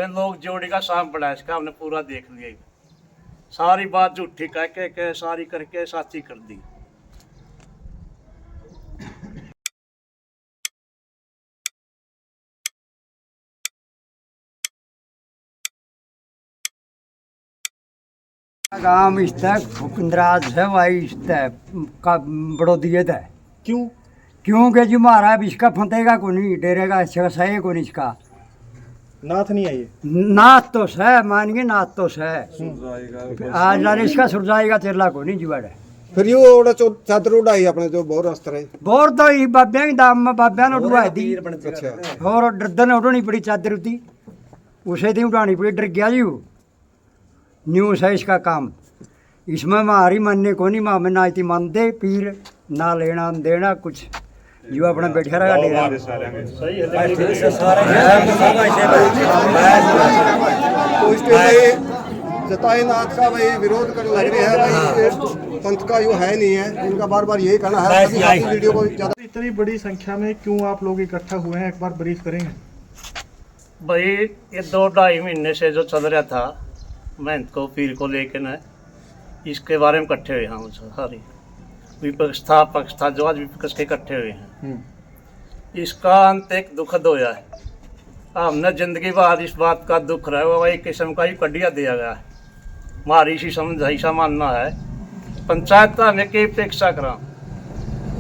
इन लोग जोड़ी का सांप बढ़ा इसका हमने पूरा देख लिया। सारी बात झूठी कह के सारी करके साची कर दी। काम इसता फुकंदराज है भाई इसता का बड़ोदियत है। क्यों? क्योंकि जी महाराज इसका फंतेगा को नहीं, डेरेगा इसका सही को नहीं। इसका नाथ नहीं आई नाथ तो सह मानिए, नाथ तो सह आज लारे इसका सुर जाएगा तेरला को नहीं जुआड़। फिर यो ओड़ा चादर उड़ाई अपने जो बोर अस्तर है बोर तो ही बाब्या की दाम में बाब्या ने उड़वा दी अच्छा और डरदन उड़नी पड़ी चादर उती उसे दी उड़ानी पड़ी। डर गया जी वो न्यूज है इसका काम। इसमें हमारी मानने को नहीं, माँ में ना इतनी मानते पीर ना लेना देना कुछ जो अपना बैठा रहा डेरा। तो इस पे भाई जताई नाथ का भाई विरोध करने लग रहे हैं भाई, पंथ का यो है नहीं है, इनका बार बार यही कहना है। सभी आपकी वीडियो को ज्यादा इतनी बड़ी संख्या में क्यों आप लोग इकट्ठा हुए हैं, एक बार ब्रीफ करेंगे? भाई ये 2-2.5 महीने से जो चल रहा था महंत को पीर को लेकर न, इसके बारे में इकट्ठे हुए हम सारी विपक्ष था पक्ष था जो आज विपक्ष के इकट्ठे हुए हैं। इसका अंत एक दुखद होया है। हमने जिंदगी बाद इस बात का दुख रहा है, एक किस्म का ही कडिया दिया गया है। हमारी इसी समझ ऐसा मानना है पंचायत का हमें की अपेक्षा करा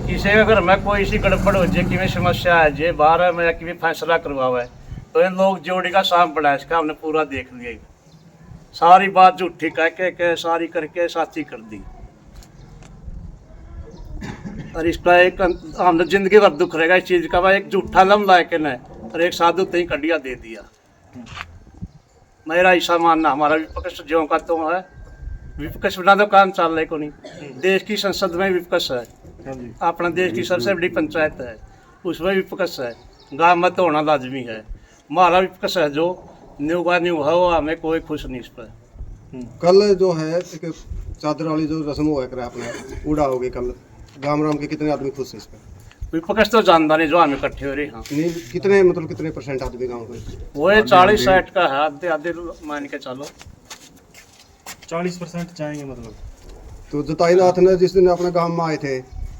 किसी अगर मैं कोई सी गड़बड़ हो जाए कि समस्या है जे बाहर है मैं कि फैसला करवावा है तो इन लोग जोड़ी का सांप बढ़ा इसका हमने पूरा देख लिया। सारी बात झूठी कह के सारी करके साची कर दी। और इसका एक हमने जिंदगी भर दुख रहेगा इस चीज का। भाई एक झूठा लम लाए के न और एक साधु तई कडिया दे दिया। मेरा ऐसा मानना हमारा विपक्ष जो का तो है, विपक्ष बिना तो काम चल रहे को नहीं। देश की संसद में विपक्ष है, अपना देश की सबसे बड़ी पंचायत है उसमें विपक्ष है, गाँव में तो होना लाजमी है। हमारा विपक्ष है जो न्यू का न्यू है वो हमें कोई खुश नहीं इस पर। कल जो है एक चादर वाली जो रस्म हुआ करे अपने उड़ा होगी कल, गाम राम के कितने आदमी खुश है इस पर? विपक्ष तो जानता नहीं जो हम इकट्ठे हो रहे हैं। नहीं कितने मतलब कितने परसेंट आदमी गाँव के? वो 40-60 का है, आधे आधे मान के चलो 40% जाएंगे मतलब। तो जताई नाथ ने जिस दिन अपने गांव में आए थे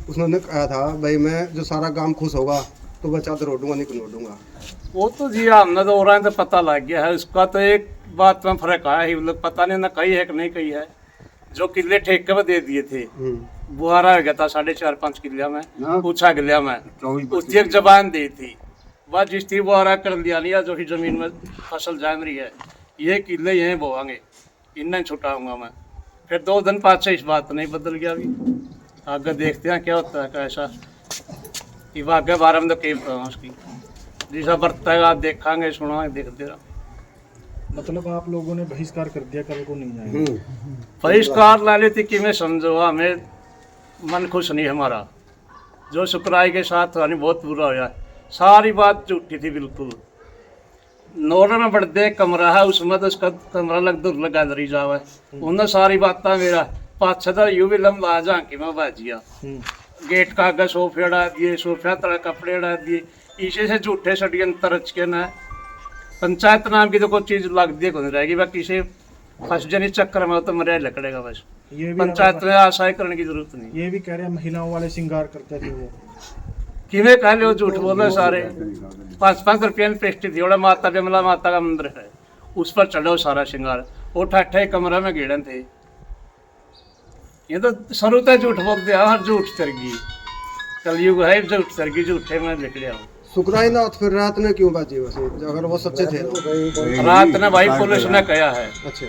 उसने कहा था भाई मैं जो सारा गांव खुश होगा तो मैं चादर ओढ़ूंगा नहीं ओढ़ूंगा। वो तो जी हमने तो हो रहा है तो पता लग गया है उसका। तो एक बात में फर्क आया ही मतलब पता नहीं ना कही है कि नहीं कही है। जो किले ठेके में दे दिए थे बुहारा हो गया था 4.5-5 किले में पूछा किले में उसकी एक जबान दी थी बस जिस थी बुहारा कर लिया नहीं जो कि जमीन में फसल जाम रही है ये किले यहीं बोवांगे इन्हें छुटाऊंगा मैं। फिर 2 दिन पाँच इस बात नहीं बदल गया। अभी आगे देखते हैं क्या होता है कैसा। ये आगे बारे में तो कई उसकी जैसा बरतेगा देखांगे सुनाएंगे देखते रहो। मतलब आप लोगों ने बहिष्कार कर दिया, कल को नहीं जाएंगे? बहिष्कार ला लेती कि मैं समझो हमें मन खुश नहीं हमारा। जो शुक्राई के साथ हमें बहुत बुरा होया। सारी बात झूठी थी बिल्कुल। नोर में बढ़ते कमरा है उसमें तो उसका कमरा लग दूर लगा दरी जावा है उन्हें सारी बात मेरा 5-6 यू भी लम ला जा कि मैं बाजिया गेट का आगे सोफे अड़ा दिए, सोफे तरह कपड़े अड़ा दिए। इसे से झूठे षड्यंत्र रच के न पंचायत नाम की तो कोई चीज लग दी को नहीं रहेगी। बाकी से फंस जनी चक्कर में तो मरिया लकड़ेगा बस। ये भी पंचायत में आशाएं करने की जरूरत नहीं। ये भी कह रहे हैं महिलाओं वाले श्रृंगार करते थे वो। किमें कह लो झूठ बोले सारे। 5-5 रुपये में पेस्टी थी और माता बिमला माता का मंदिर है उस पर चढ़ो सारा श्रृंगार। वो ठट्ठे कमरे में गेड़न थे। ये तो शुरू तो झूठ बोलते हर झूठ चरगी कलयुग है झूठ चरगी झूठे में लिख लिया। शुक्राई नाथ फिर रात में क्यों बाजी वैसे अगर वो सच्चे थे तो? रात ने भाई पुलिस ने कहा है अच्छा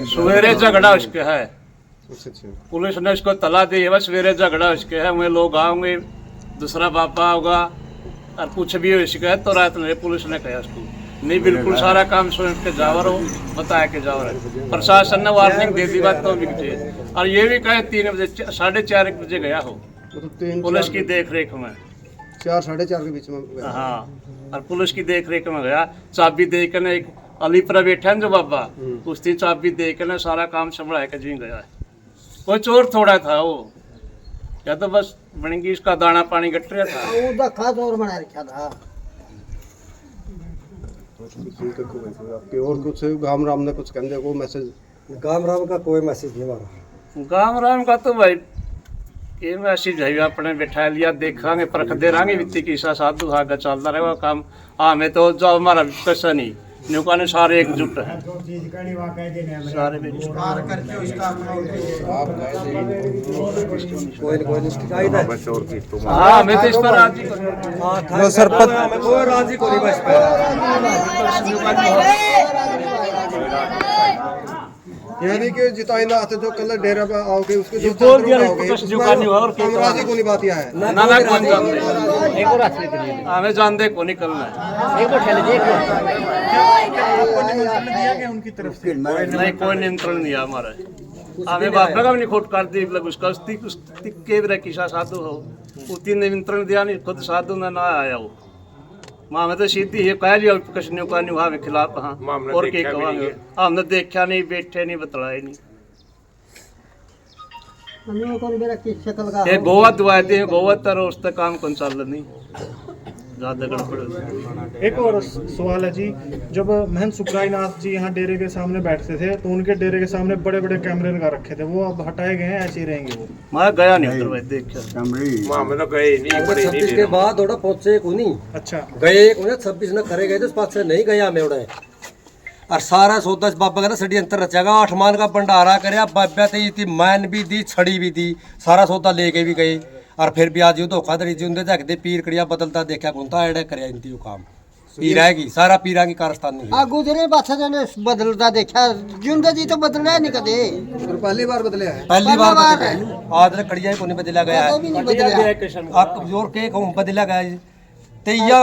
सवेरे झगड़ा उसके है। अच्छा पुलिस ने इसको तला दी है सवेरे झगड़ा उसके है वह लोग आएंगे दूसरा बापा होगा और कुछ भी हो सके तो रात में पुलिस ने कहा उसको नहीं बिल्कुल सारा काम सोच के जावर हो बताया के जावर है। प्रशासन ने वार्निंग दे दी बात तो बिकते और ये भी कहे 3 बजे 4:30 बजे गया हो पुलिस की देख रेख में 4-4:30 के बीच में। हाँ और पुलिस की देख रेख में गया चाबी दे के एक अलीपुरा बैठा है जो बाबा उसकी चाबी दे के सारा काम संभला के जी गया। कोई चोर थोड़ा था वो या तो बस बनेगी इसका दाना पानी गट रहा था। खास और बना रखा था। आपके और कुछ गाम राम ने कुछ कहने को मैसेज? गाम राम का कोई मैसेज नहीं हमारा। गांव राम का तो भाई ये मैसेज है अपने बैठा लिया देखांगे परख दे रहेंगे वित्ती की साधु आगे चलता रहेगा काम। हमें तो जो हमारा कैसा नहीं न्यूका ने सारे एकजुट है सारे हाँ मैं तो इस पर राजी सरपंच कोई राजी को नहीं बस यानी कि जिताई नाथ जो कल डेरा पे आओगे उसके जो बोल दिया आओगे कुछ जो करनी और क्या राजी को नहीं बात यह है। ना ना कौन जानते एक और रास्ते के लिए हमें जानते को निकलना है एक और ठेले जी आपको निमंत्रण दिया गया उनकी तरफ से? नहीं कोई निमंत्रण नहीं हमारा हमें बाप का भी खोट कर दी मतलब उसका के रह किसा साधु हो उतनी निमंत्रण दिया नहीं खुद साधु ना आया वो माँ में तो सीधी है कह लिया कुछ नहीं का नहीं वहाँ खिलाफ हाँ और क्या कहेंगे हमने देखा नहीं बैठे नहीं बतलाए नहीं ये गोवत वायदे हैं गोवत और उस तक काम कौन चल नहीं ज्यादा गड़बड़। एक और सवाल है जी, जब महंत सुखराय नाथ जी यहाँ डेरे के सामने बैठते थे तो उनके डेरे के सामने बड़े बड़े कैमरे लगा रखे थे, वो अब हटाए गए हैं ऐसे ही रहेंगे? वो मैं गया नहीं उधर भाई देखा छब्बीस के बाद ओड़ा पहुंचे को नहीं। अच्छा गए उन्हें 26 न करे गए तो पास से नहीं गया मैं उड़े और सारा सौदा बाबा का ना सड़ी अंतर रचेगा 8 मान का भंडारा करया बाबा थी मैन भी दी छड़ी भी दी सारा सौदा लेके भी गए और फिर भी आज धोखाधड़ी जी उनके देखते पीर कड़िया बदलता देखा कौनता एडे करे इनती काम पीर आएगी सारा पीरा की कारस्तान नहीं आ गुजरे पाछे जने बदलता देखा जिंदे जी तो बदले नहीं कदे और पहली बार बदले है पहली बार बदला आज कड़िया को नहीं बदला गया कभी नहीं बदला आप जोर के कहूं बदला गया तेया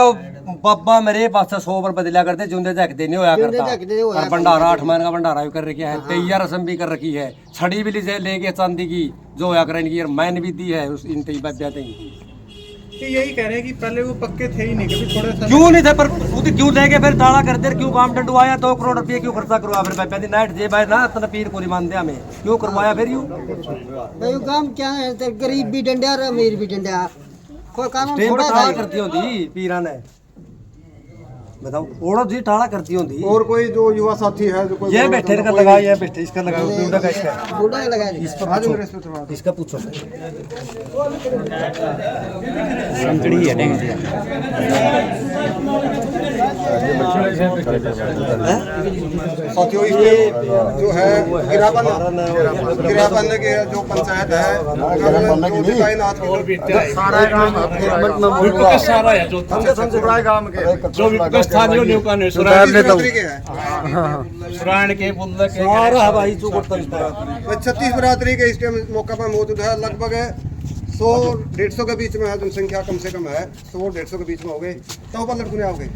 बाबा मेरे पास 100 बार बदला करते जुंदे देखते नहीं होया करता और भंडारा 8 महीने का भंडारा भी कर रखी है तेया रस्म भी कर रखी है छड़ी भी लेके चांदी की जो होया करें की मैंने भी दी है उस इन बाब्या यही कह रहे हैं कि पहले वो पक्के थे ही नहीं, कभी थोड़े सा क्यों नहीं थे पर क्यों लेके फिर ताला कर दे क्यों काम डंडवाया 2 करोड़ रुपये क्यों खर्चा करवा फिर बाब्या दी नाइट जे भाई ना इतना पीर को नहीं मान दिया हमें क्यों करवाया फिर यूं भाई काम क्या है तो गरीब भी डंडा और अमीर भी डंडा कोई कानून टेम थोड़ा टाला था करती होती पीरा ने बताओ ओड़ा जी टाला करती होती और कोई जो युवा साथी है जो कोई ये बैठे का लगा ये बैठे इसका लगा बूढ़ा का इसका बूढ़ा लगा दी इस पर आज पूछो, मेरे से थोड़ा इसका पूछो साथियों इसमें जो है गिरापन के जो पंचायत है जो जिताई नाथ की सारा है जो जो विकास स्थानीय न्यूका ने सुरायण के बुल्ला के सारा भाई जो करता 36 बरादरी के इस टाइम मौका पर मौजूद है। लगभग 100-150 के बीच में है जनसंख्या कम से कम है 100-150 के बीच में हो गए तो पर लड़कुने आओगे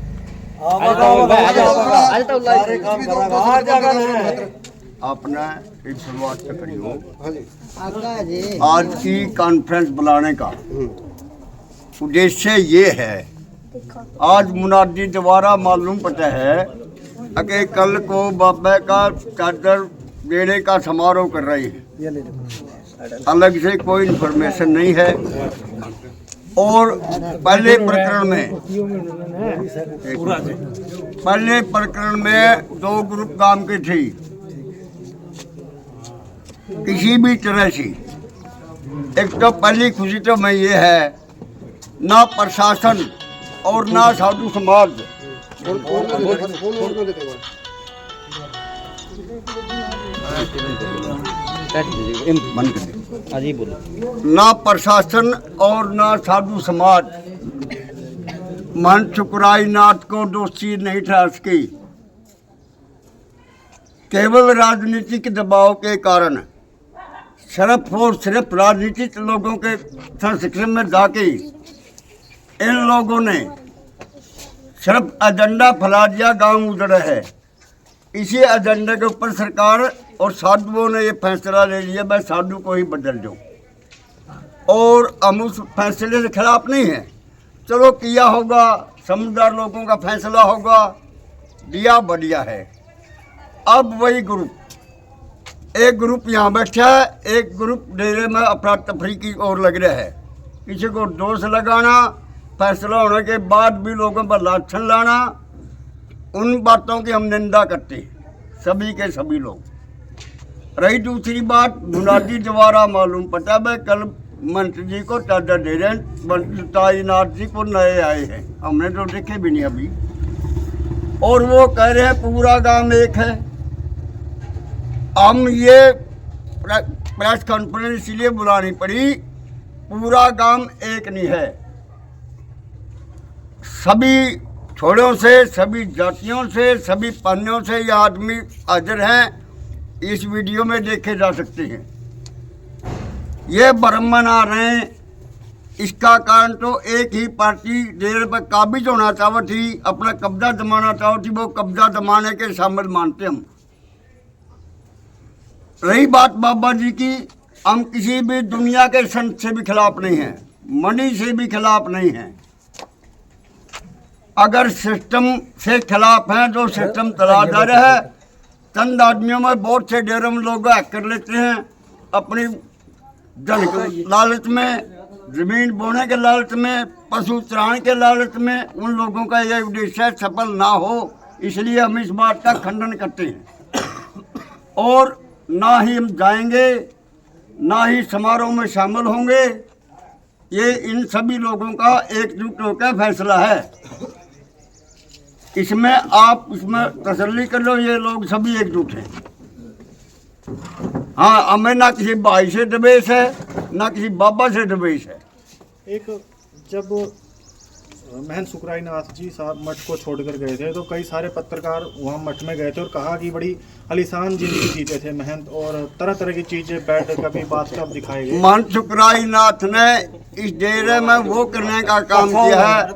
आपने एक शुरुआत से करी हो हाँ जी आका जी आज की कॉन्फ्रेंस बुलाने का उद्देश्य ये है आज मुनादी दोबारा मालूम पड़ता है कि कल को बाबा का चादर देने का समारोह कर रही है अलग से कोई इन्फॉर्मेशन नहीं है और पहले प्रकरण में 2 ग्रुप काम की थी किसी भी तरह से एक तो पहली खुशी तो मैं ये है ना प्रशासन और ना साधु समाज ना प्रशासन और ना साधु समाज महंत सुखराय नाथ को दोषी नहीं ठहरा सकी। केवल राजनीतिक दबाव के कारण सिर्फ और सिर्फ राजनीतिक लोगों के संस्कृत में जाके इन लोगों ने सिर्फ एजेंडा फैला दिया, गांव उजड़ है। इसी एजेंडे के ऊपर सरकार और साधुओं ने ये फैसला ले लिया मैं साधु को ही बदल दूँ और हम उस फैसले के खिलाफ नहीं है। चलो किया होगा, समझदार लोगों का फैसला होगा, दिया बढ़िया है। अब वही ग्रुप एक ग्रुप यहाँ बैठा है, एक ग्रुप डेरे में अफरा तफरी की ओर लग रहा है। किसी को दोष लगाना, फैसला होने के बाद भी लोगों पर लाछन लाना, उन बातों की हम निंदा करते हैं, सभी के सभी लोग। रही दूसरी बात, मुनादी द्वारा मालूम पता है कल मंत्री जी को चादर दे रहे हैं, मंत्री ताईनाथ जी को नए आए हैं, हमने तो देखे भी नहीं अभी, और वो कह रहे हैं पूरा गांव एक है। हम ये प्रेस कॉन्फ्रेंस इसलिए बुलानी पड़ी, पूरा गांव एक नहीं है, सभी छोड़ों से, सभी जातियों से, सभी पन्नों से ये आदमी हाजिर हैं, इस वीडियो में देखे जा सकते हैं। ये ब्राह्मण आ रहे हैं, इसका कारण तो एक ही पार्टी डेरे पर काबिज होना चाहती थी, अपना कब्जा जमाना चाहती थी, वो कब्जा जमाने के शामिल मानते हम। रही बात बाबा जी की, हम किसी भी दुनिया के संत से भी खिलाफ नहीं हैं, मनी से भी खिलाफ नहीं हैं। अगर सिस्टम से खिलाफ हैं, जो सिस्टम चला जा रहा है, चंद आदमियों में बहुत से डेरे में लोग हैक कर लेते हैं अपनी धन के लालच में, जमीन बोने के लालच में, पशु चराने के लालच में। उन लोगों का यह उद्देश्य सफल ना हो, इसलिए हम इस बात का खंडन करते हैं और ना ही हम जाएंगे, ना ही समारोह में शामिल होंगे। ये इन सभी लोगों का एकजुट होकर फैसला है। इसमें आप इसमें तसल्ली कर लो, ये लोग सभी एकजुट हैं। हाँ, हमें ना किसी भाई से दबेश है, ना किसी बाबा से दबेश है। एक जब महंत सुखराय नाथ जी साहब मठ को छोड़कर गए थे तो कई सारे पत्रकार वहाँ मठ में गए थे और कहा कि बड़ी आलीशान जिंदगी जीते थे महंत, और तरह तरह की चीजें बेड कभी बाथटब दिखाए गए। महंत सुखराय नाथ ने इस डेरे में वो करने का काम किया है